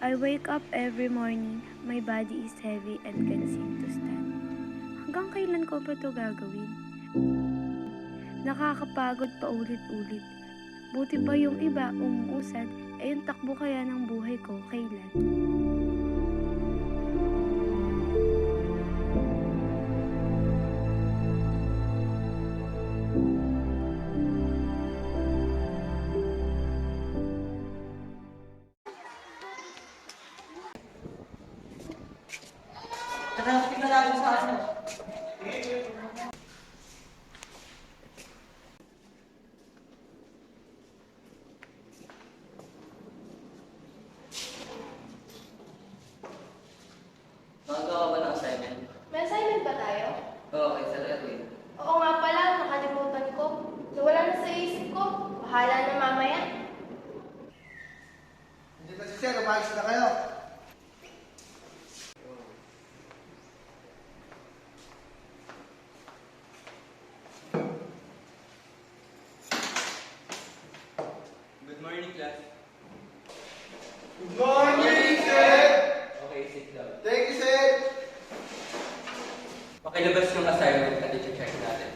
I wake up every morning, my body is heavy and can't seem to stand. Hanggang kailan ko ba ito gagawin? Nakakapagod pa ulit-ulit. Buti pa yung iba umuusad, ay yung takbo kaya ng buhay ko kailan? Nakakapit na natin sa ano. Magagawa ka ba ng assignment? May assignment ba tayo? Oo, kay Sir Erwin. Oo nga pala, nakalimutan ko. Nawala na sa isip ko. Bahala na mamaya. Hindi na si Sir, umayos na kayo. Good morning, class. Good morning, Sir! Okay, sit down. Thank you, Sir! Pakilabas yung assignment at i-check natin.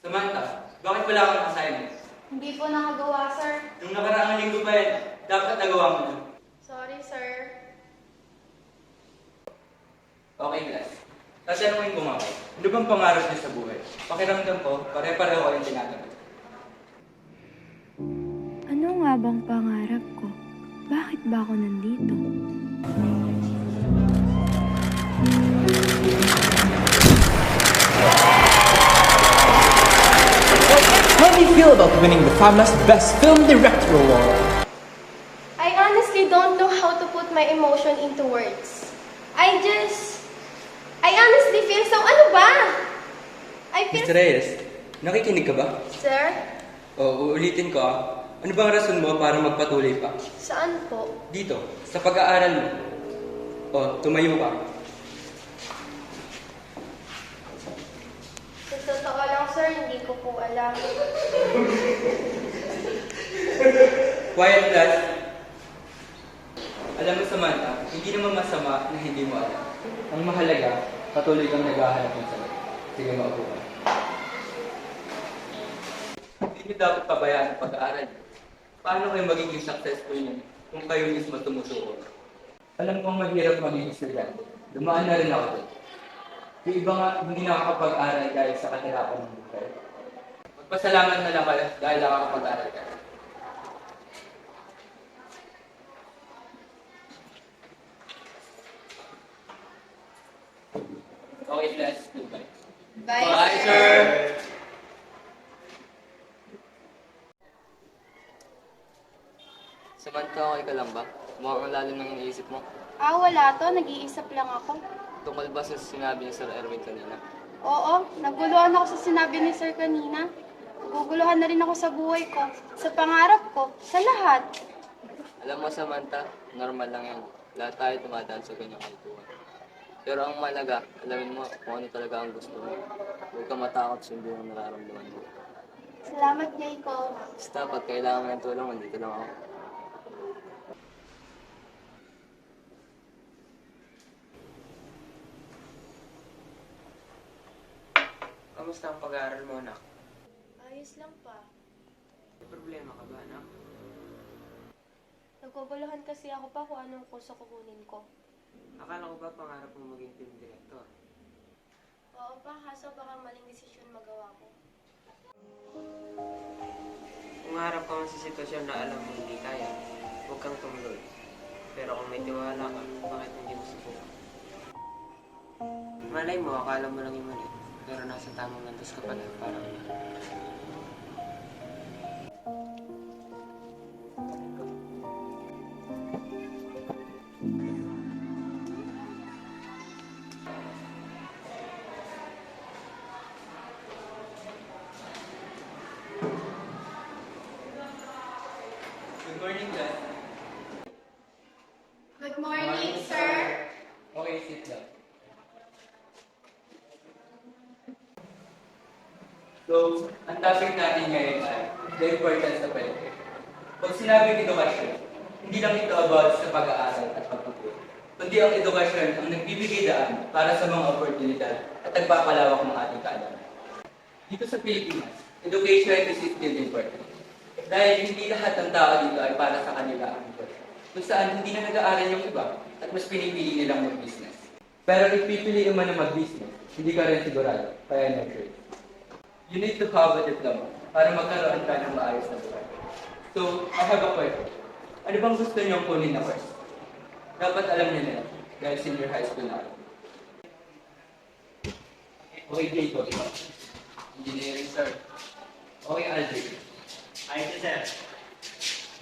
Samantha, bakit wala kang assignment? Hindi po nakagawa, sir. Nung nakaraang linggo pa yan, dapat nagawa mo na. Sorry, sir. Okay, class. Tatanungin ko nga kayo, ano bang pangarap niyo sa buhay? Pakiramdam ko, pare-pareho kayong tinatanong. Ano nga bang pangarap ko? Bakit ba ako nandito? How do you feel about winning the famous Best Film Director Award? I honestly don't know how to put my emotion into words. I honestly feel so, ano ba? I feel... Mr. Reyes, nakikinig ka ba? Sir? O, uulitin ko ah. Ano bang rason mo para magpatuloy pa? Saan po? Dito, sa pag-aaral mo. O, tumayo ka. Sa totoo lang, sir, hindi ko po alam. Quiet class. Alam mo, Samantha, hindi naman masama na hindi mo alam. Ang mahalaga, patuloy kang naghahanap ng sagot. Sige, maupo ka. Hindi niyo dapat pabayaan ang pag-aaral. Paano kayo magiging successful niyo kung kayo mismo tumutuon? Alam kong mahirap maging estudyante. Dumaan na rin ako doon. Yung iba nga, hindi nakakapag-aral dahil sa kahirapan ng buhay. Magpasalamat na lang kayo dahil nakakapag-aral kayo. Okay, class. Goodbye. Bye, sir! Samantha, okay ka lang ba? Mukhang lalim ng iniisip mo. Wala to. Nag-iisip lang ako. Tungkol ba sa sinabi ni Sir Erwin kanina? Oo, naguluhan ako sa sinabi ni sir kanina. Naguguluhan na rin ako sa buhay ko, sa pangarap ko, sa lahat. Alam mo, Samantha, normal lang yan. Lahat tayo tumadaan sa ganyang kalituhan. Pero ang malaga, alamin mo kung ano talaga ang gusto mo. Huwag ka matakot sundin ang nararamdaman mo. Salamat, Jacob. Basta, pag kailangan mo ng tulong, nandito lang ako. Kamusta ang pag-aaral mo, anak? Ayos lang pa. May problema ka ba, anak? Naguguluhan kasi ako pa kung anong kurso kukunin ko. Akala ko ba pangarap mo maging film director? Oo pa, kaso baka maling desisyon magawa ko. Kung harap ka man sa sitwasyon na alam mo hindi kaya, huwag kang tumuloy. Pero kung may tiwala ka, bakit hindi mo subukan? Malay mo, akala mo lang yung mali, pero nasa tamang landas ka pala para Good morning, class. Good morning, sir. Okay, sit down. So, ang topic natin ngayon ay the importance of education. Pag sinabing edukasyon, hindi lang ito about sa pag-aaral at pagtuturo, kundi ang edukasyon ang nagbibigay daan para sa mga oportunidad at nagpapalawak ng ating kaalaman. Dito sa Pilipinas, education is still important. Dahil hindi lahat ng tao dito ay para sa kanila ang edukasyon. Kung saan hindi na nag-aaral yung iba at mas pinipili nilang mag-business. Pero if pipiliin mo na mag-business, hindi ka rin sigurado, kaya no-trade. You need to have a diploma para magkaroon ka ng maayos na buhay. So, I have a question. Ano bang gusto niyong kunin na course? Dapat alam niyo na yan, dahil senior high school na. Okay, Jacob. Engineering, sir. Okay, Aldrich. IT, sir.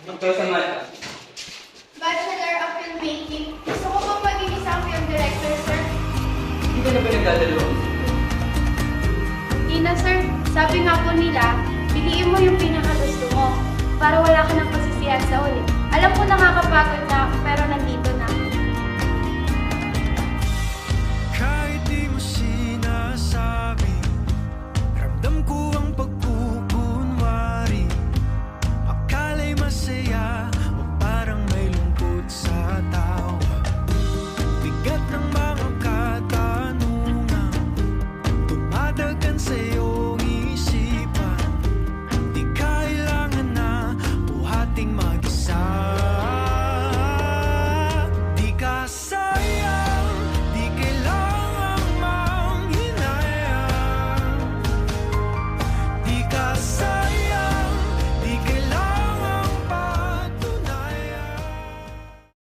Ito sa mata. Bachelor of Filmmaking. Gusto ko pong maging isang film director, sir. Hindi ka na ba nagdadalawang isip? Ina, sir, sabi nga po nila, piliin mo yung pinakagusto mo para wala ka ng pasisiyan sa ulit. Alam ko nakakapagod na, pero